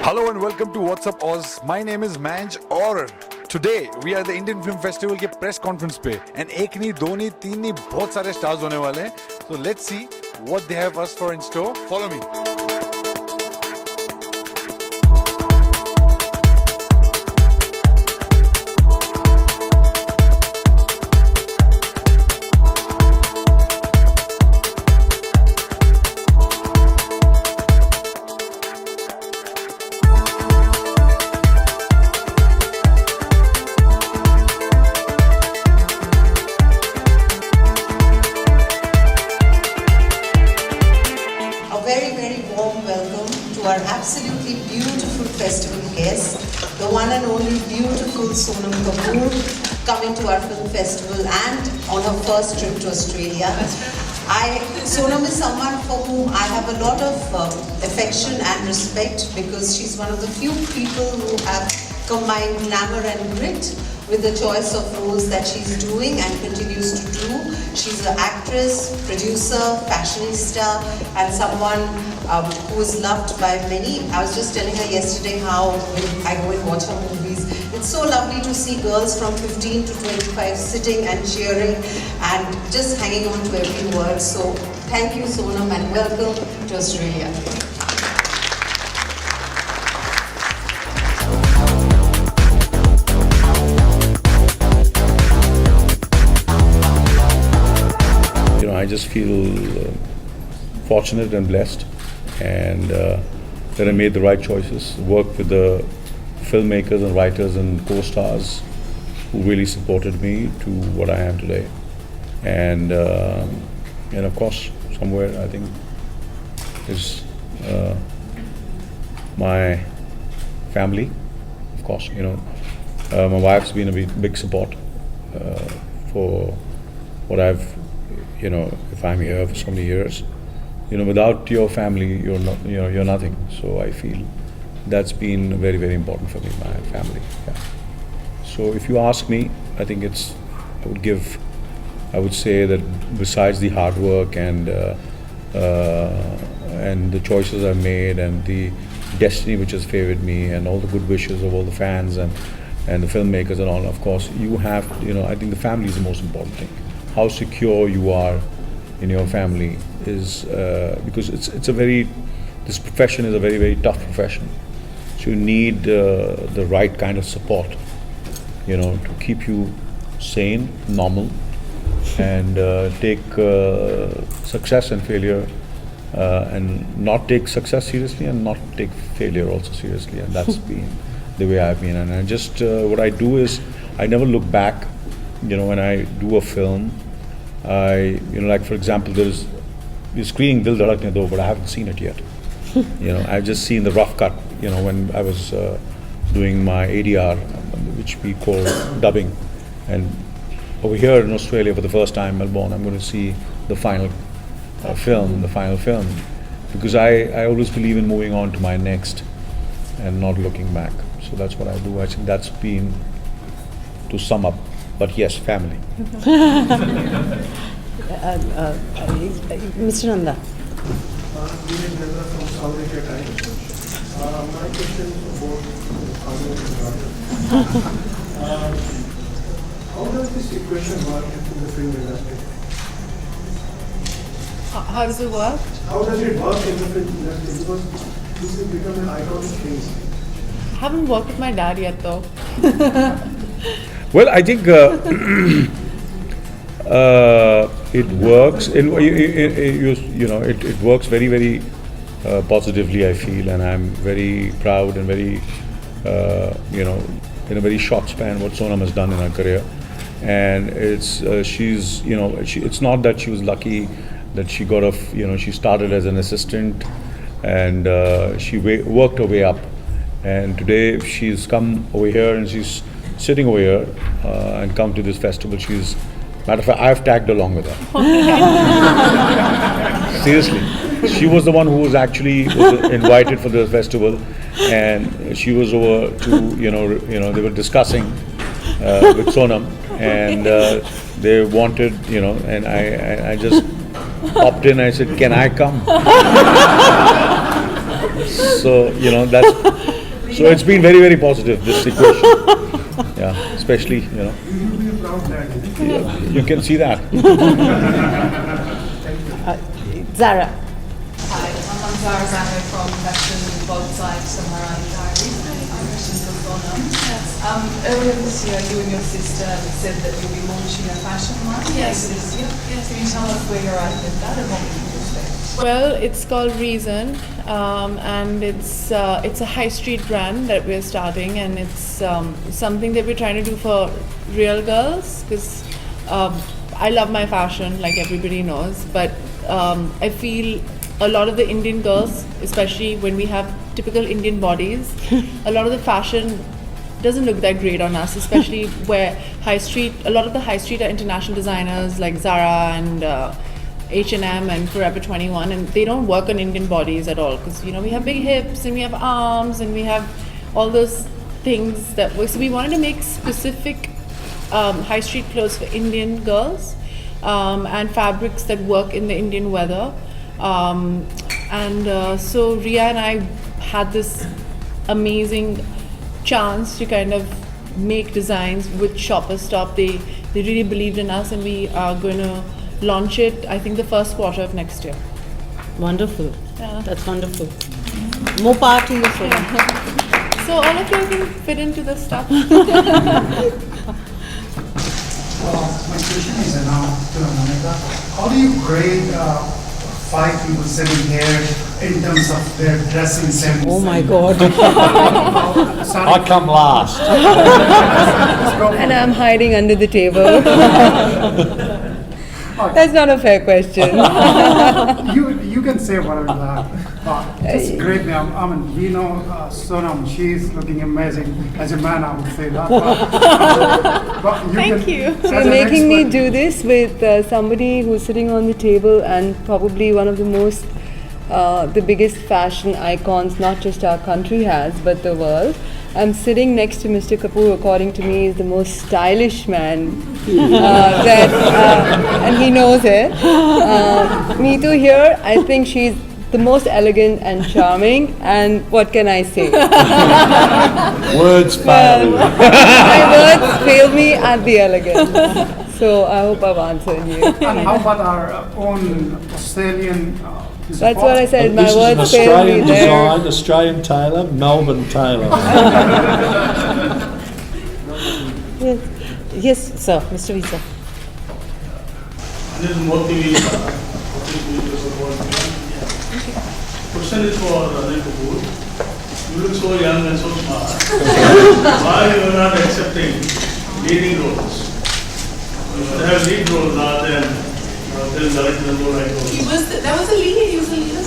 Hello and welcome to What's Up Oz. My name is Manj और today we are the Indian Film Festival के press conference पे and एक नहीं दो नहीं तीन नहीं बहुत सारे stars होने वाले हैं. So let's see what they have us for in store. Follow me. Very warm welcome to our absolutely beautiful festival guest, the one and only beautiful Sonam Kapoor, coming to our film festival and on her first trip to Australia. Sonam is someone for whom I have a lot of affection and respect because she's one of the few people who have combined glamour and grit with the choice of roles that she's doing and continues to do. She's an actress, producer, fashionista, and someone who is loved by many. I was just telling her yesterday how when I go and watch her movies, it's so lovely to see girls from 15 to 25 sitting and cheering and just hanging on to every word. So thank you, Sonam, and welcome to Australia. I just feel fortunate and blessed, and that I made the right choices. Worked with the filmmakers and writers and co-stars who really supported me to what I am today, and of course, somewhere I think is my family. Of course, my wife's been a big support for what I've. If I'm here for so many years, without your family, you're not, you're nothing. So I feel that's been very, very important for me, my family. Yeah. So if you ask me, I think I would say that besides the hard work and the choices I've made and the destiny which has favored me and all the good wishes of all the fans and the filmmakers and all, of course, you have, I think the family is the most important thing. How secure you are in your family is because this profession is a very, very tough profession. So you need the right kind of support, to keep you sane, normal, and take success and failure and not take success seriously and not take failure also seriously. And that's been the way I've been. And I just, what I do is, I never look back. When I do a film, like for example, you're screening Dil Dhadakne Do, but I haven't seen it yet. I've just seen the rough cut, when I was doing my ADR, which we call dubbing. And over here in Australia for the first time, Melbourne, I'm going to see the final film, because I always believe in moving on to my next and not looking back. So that's what I do. I think that's been, to sum up. But yes, family. Mr. Nanda. My question is about father and daughter. How does this equation work in the film industry? How does it work? How does it work in the film industry? Because this has become an iconic thing. I haven't worked with my dad yet though. Well, I think it works. It works very, very positively, I feel, and I'm very proud and very, in a very short span, what Sonam has done in her career. And it's it's not that she was lucky that she got she started as an assistant and she worked her way up, and today she's come over here and she's sitting over here and come to this festival. Matter of fact, I've tagged along with her. Seriously, she was the one who was actually invited for the festival, and she was over to they were discussing with Sonam, and they wanted and I just popped in. I said, "Can I come?" So that's So it's been very, very positive, this situation. Yeah, especially, you know, You will be a proud dad. you can see that. Zara. Hi, I'm Zara Zahra from Western Both Sides Sahara Diaries. I'm Christian Sonam. Earlier this year, you and your sister said that you'll be launching a fashion line Yes. later this year. Can you tell us where you're at with that and what we can expect? Well, it's called Reason, and it's a high street brand that we're starting, and it's something that we're trying to do for real girls because I love my fashion, like everybody knows, but I feel a lot of the Indian girls, especially when we have typical Indian bodies, a lot of the fashion doesn't look that great on us, especially where a lot of the high street are international designers like Zara and H&M and Forever 21, and they don't work on Indian bodies at all because, you know, we have big hips and we have arms and we have all those things that work. So we wanted to make specific high street clothes for Indian girls and fabrics that work in the Indian weather. So Ria and I had this amazing chance to kind of make designs with Shoppers Stop. They really believed in us, and we are going to launch it, I think, the first quarter of next year. Wonderful. Yeah. That's wonderful. More power to you, Sonam. So all of you can fit into this stuff. My question is now to Monica. How do you grade 5 people sitting here in terms of their dressing sense? Oh my God. I come last. And I'm hiding under the table. That's not a fair question. You can say whatever you like. Just great, ma'am. I mean, we know Sonam, she's looking amazing. As a man, I would say that. But Thank you. So you're making me do this with somebody who's sitting on the table and probably one of the most, the biggest fashion icons, not just our country has, but the world. I'm sitting next to Mr. Kapoor, according to me, is the most stylish man and he knows it. Neetu here, I think she's the most elegant and charming, and what can I say? Words fail. My words fail me at the elegance. So I hope I've answered you. And how about our own Australian? That's what I said, my This is an words fail me Australian there. design, Australian tailor, Melbourne tailor. Yes, sir. Mr. Visa. This is Moti Question is for Anil Kapoor. You look so young and so smart. Why you are not accepting leading roles? You should have lead roles rather than directing the role like roles. That was a lead. He was a leader.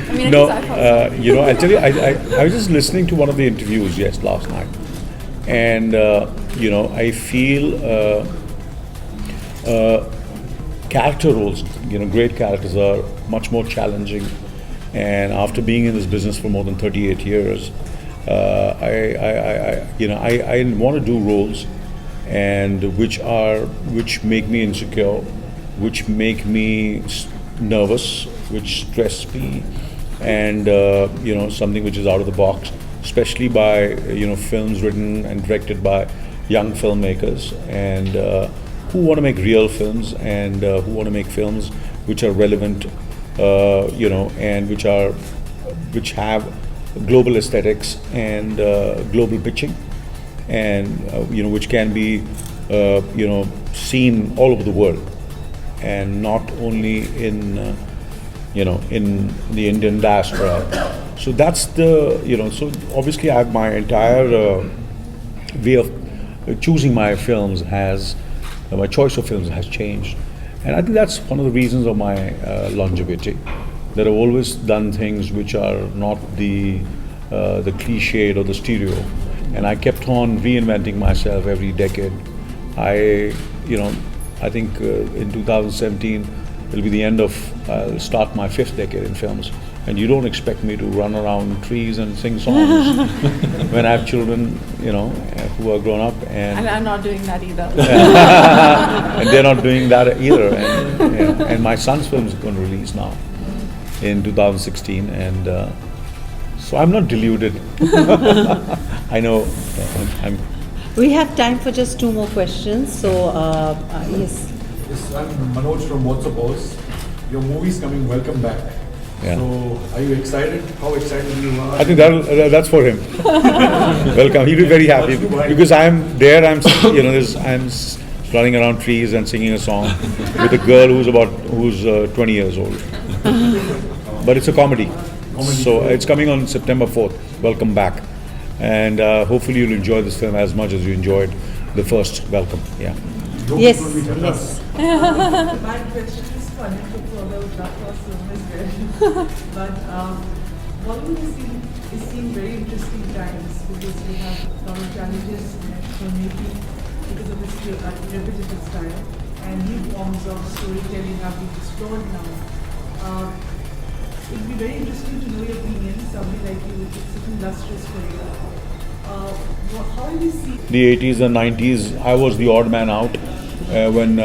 I mean, No, I thought you know, I tell you, I was just listening to one of the interviews last night, and you know, I feel character roles, you know, great characters are much more challenging. And after being in this business for more than 38 years, I want to do roles, and which make me insecure, which make me nervous, which stress me, and you know, something which is out of the box, especially by, you know, films written and directed by young filmmakers and who want to make real films and who want to make films which are relevant, you know, and which have global aesthetics and global pitching, and you know, which can be you know, seen all over the world, and not only in you know, in the Indian diaspora. So that's the, you know, so obviously I have my entire way of choosing my films has, my choice of films has changed. And I think that's one of the reasons of my longevity, that I've always done things which are not the cliched or the stereo. And I kept on reinventing myself every decade. You know, I think in 2017 will be the end of, I'll start my 5th decade in films. And you don't expect me to run around trees and sing songs when I have children, you know, who are grown up. And I'm not doing that either. And they're not doing that either. And, you know, and my son's film is going to release now in 2016. And So I'm not deluded. I know. I'm We have time for just 2 more questions. So, yes. Yes, I'm Manoj from What's Up Oz. Your movie's coming, welcome back. Yeah. So, are you excited? How excited you are? I think that's for him. Welcome. He'll be very happy because I'm there. I'm running around trees and singing a song with a girl who's 20 years old. But it's a comedy. So it's coming on September 4th. Welcome back, and hopefully you'll enjoy this film as much as you enjoyed the first Welcome. Yeah. Yes, yes. My question is funny to follow that film as well. But Bollywood is seeing very interesting times because we have a lot of challenges in filmmaking because of this repetitive style, and new forms of storytelling are being explored now. It would be very interesting to know your opinion. Somebody like you, it's an illustrious career. How do you see The 80s and 90s, I was the odd man out when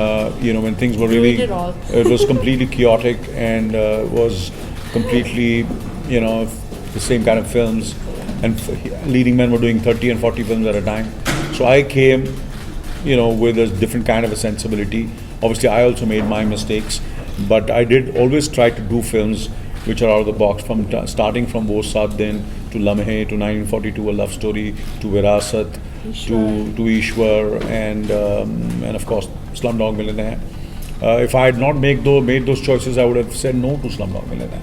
things were really. did it all. It was completely chaotic and was completely, the same kind of films, and leading men were doing 30 and 40 films at a time. So I came, with a different kind of a sensibility. Obviously, I also made my mistakes, but I did always try to do films which are out of the box, from starting from Wo Saat Din to Lamhe to 1942, A Love Story, to Virasat, to Ishwar, and of course Slumdog Millionaire. If I had not made those choices, I would have said no to Slumdog Millionaire.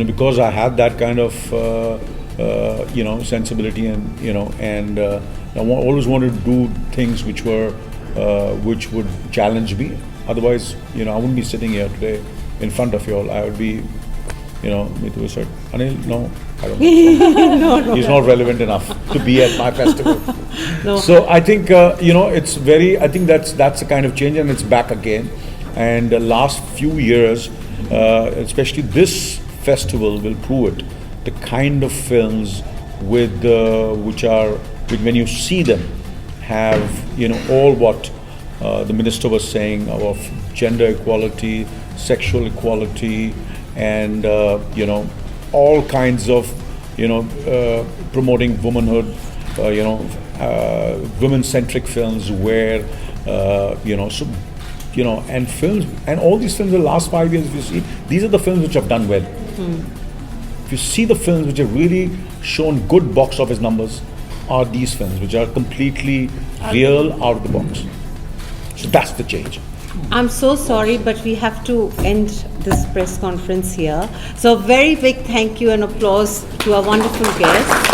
Because I had that kind of sensibility, and I always wanted to do things which would challenge me. Otherwise, I wouldn't be sitting here today in front of you all. I would be, Mithu said, Anil, no, I don't think so. He's not relevant enough to be at my festival. No. So I think, it's I think that's the kind of change, and it's back again. And the last few years, especially this festival will prove it. The kind of films which when you see them, have, all what the minister was saying of gender equality, sexual equality, and all kinds of promoting womanhood, women-centric films where and films, and all these films in the last 5 years, if you see, these are the films which have done well. If you see the films which have really shown good box office numbers, are these films which are completely real, out of the box. So that's the change. I'm so sorry, but we have to end this press conference here. So very big thank you and applause to our wonderful guests.